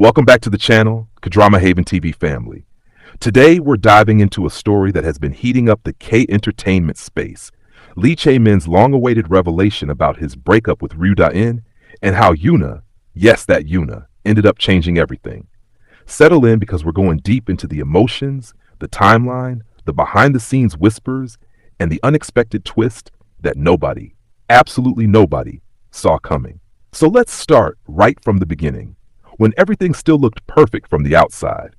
Welcome back to the channel, K-DramaHaventv family. Today we're diving into a story that has been heating up the K-entertainment space. Lee Chae-min's long-awaited revelation about his breakup with Ryu Da-in and how Yuna, yes that Yuna, ended up changing everything. Settle in because we're going deep into the emotions, the timeline, the behind-the-scenes whispers, and the unexpected twist that nobody, absolutely nobody, saw coming. So let's start right from the beginning, when everything still looked perfect from the outside.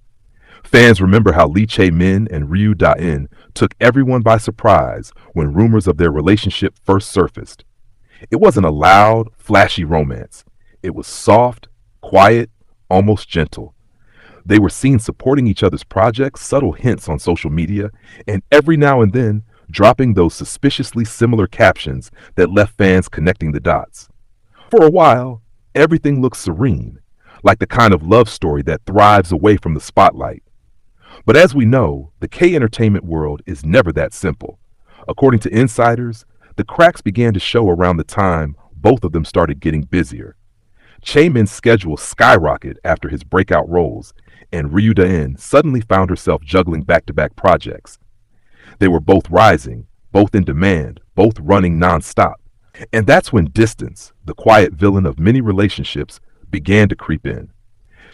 Fans remember how Lee Chae-min and Ryu Da-in took everyone by surprise when rumors of their relationship first surfaced. It wasn't a loud, flashy romance. It was soft, quiet, almost gentle. They were seen supporting each other's projects, subtle hints on social media, and every now and then dropping those suspiciously similar captions that left fans connecting the dots. For a while, everything looked serene, like the kind of love story that thrives away from the spotlight. But as we know, the K-entertainment world is never that simple. According to insiders, the cracks began to show around the time both of them started getting busier. Chae-min's schedule skyrocketed after his breakout roles, and Ryu Da-in suddenly found herself juggling back-to-back projects. They were both rising, both in demand, both running non-stop. And that's when distance, the quiet villain of many relationships, began to creep in.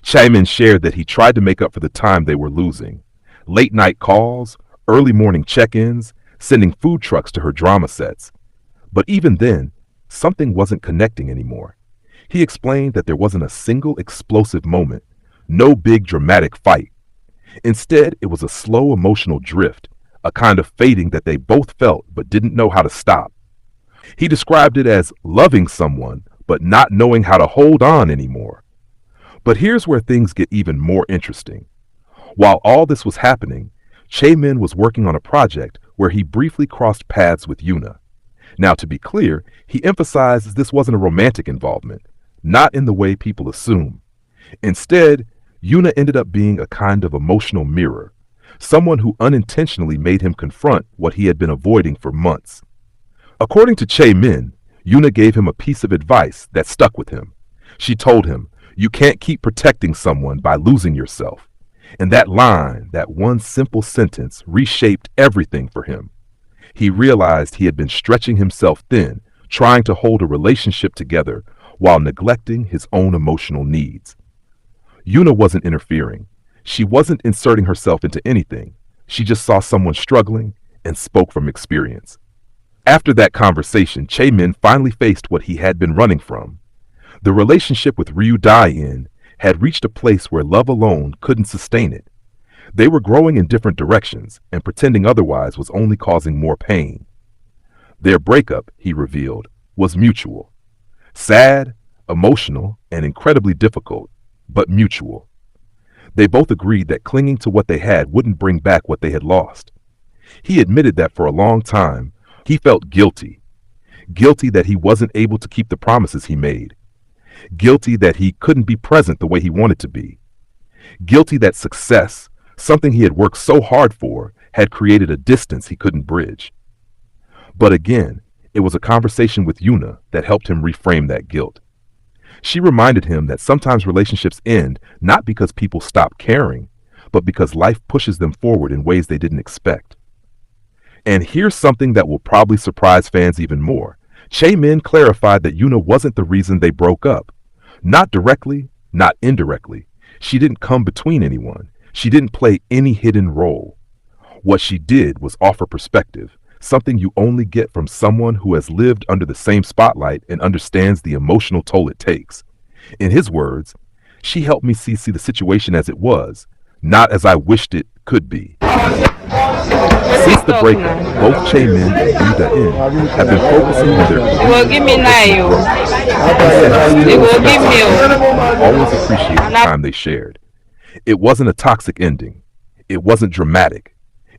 Chae-min shared that he tried to make up for the time they were losing. Late night calls, early morning check-ins, sending food trucks to her drama sets. But even then, something wasn't connecting anymore. He explained that there wasn't a single explosive moment, no big dramatic fight. Instead, it was a slow emotional drift, a kind of fading that they both felt but didn't know how to stop. He described it as loving someone but not knowing how to hold on anymore. But here's where things get even more interesting. While all this was happening, Chae-min was working on a project where he briefly crossed paths with Yuna. Now, to be clear, he emphasizes this wasn't a romantic involvement, not in the way people assume. Instead, Yuna ended up being a kind of emotional mirror, someone who unintentionally made him confront what he had been avoiding for months. According to Chae-min, Yuna gave him a piece of advice that stuck with him. She told him, "You can't keep protecting someone by losing yourself." And that line, that one simple sentence, reshaped everything for him. He realized he had been stretching himself thin, trying to hold a relationship together while neglecting his own emotional needs. Yuna wasn't interfering. She wasn't inserting herself into anything. She just saw someone struggling and spoke from experience. After that conversation, Chae-min finally faced what he had been running from. The relationship with Ryu Da-in had reached a place where love alone couldn't sustain it. They were growing in different directions, and pretending otherwise was only causing more pain. Their breakup, he revealed, was mutual. Sad, emotional, and incredibly difficult, but mutual. They both agreed that clinging to what they had wouldn't bring back what they had lost. He admitted that for a long time, he felt guilty. Guilty that he wasn't able to keep the promises he made. Guilty that he couldn't be present the way he wanted to be. Guilty that success, something he had worked so hard for, had created a distance he couldn't bridge. But again, it was a conversation with Yuna that helped him reframe that guilt. She reminded him that sometimes relationships end not because people stop caring, but because life pushes them forward in ways they didn't expect. And here's something that will probably surprise fans even more. Chae-min clarified that Yuna wasn't the reason they broke up. Not directly, not indirectly. She didn't come between anyone. She didn't play any hidden role. What she did was offer perspective, something you only get from someone who has lived under the same spotlight and understands the emotional toll it takes. In his words, she helped me see the situation as it was, not as I wished it could be. Since the breakup, both Chae-min and Ryu Da-in have been focusing on their always appreciated the time they shared. It wasn't a toxic ending. It wasn't dramatic.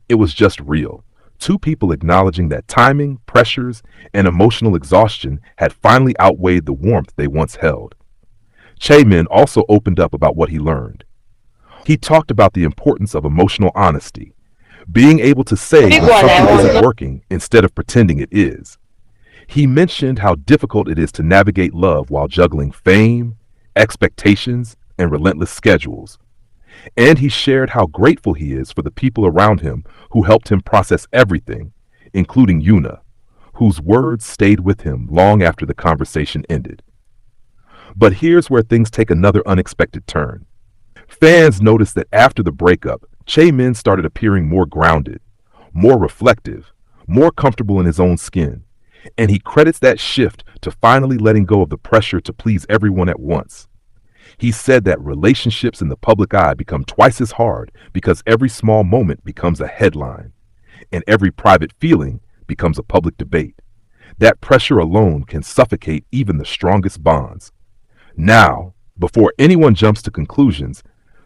It was just real. Two people acknowledging that timing, pressures, and emotional exhaustion had finally outweighed the warmth they once held. Chae-min also opened up about what he learned. He talked about the importance of emotional honesty, being able to say when something isn't working instead of pretending it is. He mentioned how difficult it is to navigate love while juggling fame, expectations, and relentless schedules. And he shared how grateful he is for the people around him who helped him process everything, including Yuna, whose words stayed with him long after the conversation ended. But here's where things take another unexpected turn. Fans noticed that after the breakup, Chae-min started appearing more grounded, more reflective, more comfortable in his own skin, and he credits that shift to finally letting go of the pressure to please everyone at once. He said that relationships in the public eye become twice as hard because every small moment becomes a headline, and every private feeling becomes a public debate. That pressure alone can suffocate even the strongest bonds. Now, before anyone jumps to conclusions,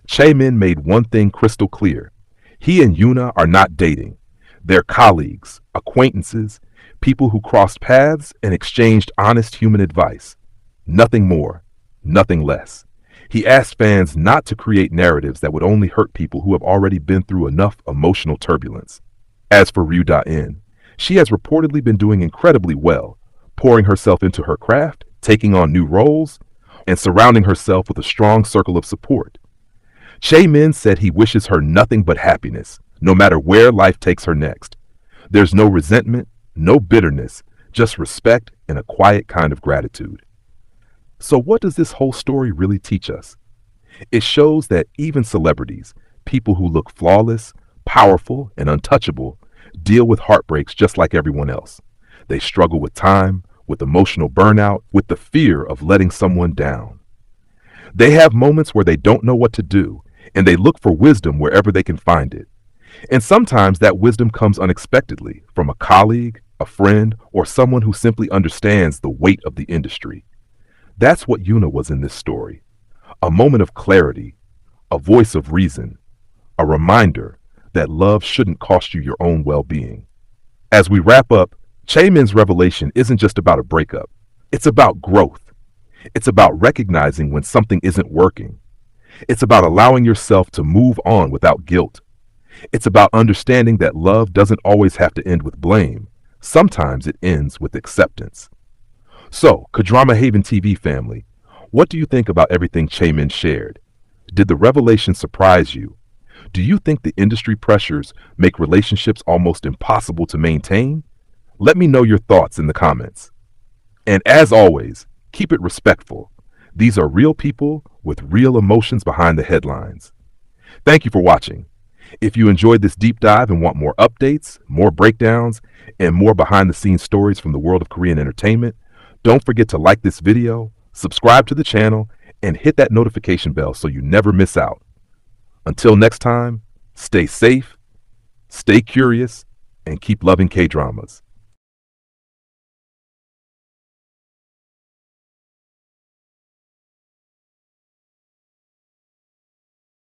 Chae-min made one thing crystal clear. He and Yuna are not dating. They're colleagues, acquaintances, people who crossed paths and exchanged honest human advice. Nothing more, nothing less. He asked fans not to create narratives that would only hurt people who have already been through enough emotional turbulence. As for Ryu-In, she has reportedly been doing incredibly well, pouring herself into her craft, taking on new roles, and surrounding herself with a strong circle of support. Chae-min said he wishes her nothing but happiness, no matter where life takes her next. There's no resentment, no bitterness, just respect and a quiet kind of gratitude. So what does this whole story really teach us? It shows that even celebrities, people who look flawless, powerful, and untouchable, deal with heartbreaks just like everyone else. They struggle with time, with emotional burnout, with the fear of letting someone down. They have moments where they don't know what to do, and they look for wisdom wherever they can find it. And sometimes that wisdom comes unexpectedly from a colleague, a friend, or someone who simply understands the weight of the industry. That's what Yuna was in this story. A moment of clarity, a voice of reason, a reminder that love shouldn't cost you your own well-being. As we wrap up, Chae-min's revelation isn't just about a breakup. It's about growth. It's about recognizing when something isn't working. It's about allowing yourself to move on without guilt. It's about understanding that love doesn't always have to end with blame. Sometimes it ends with acceptance. So, K-DramaHaventv family, what do you think about everything Chae-min shared? Did the revelation surprise you? Do you think the industry pressures make relationships almost impossible to maintain? Let me know your thoughts in the comments. And as always, keep it respectful. These are real people with real emotions behind the headlines. Thank you for watching. If you enjoyed this deep dive and want more updates, more breakdowns, and more behind-the-scenes stories from the world of Korean entertainment, don't forget to like this video, subscribe to the channel, and hit that notification bell so you never miss out. Until next time, stay safe, stay curious, and keep loving K-dramas.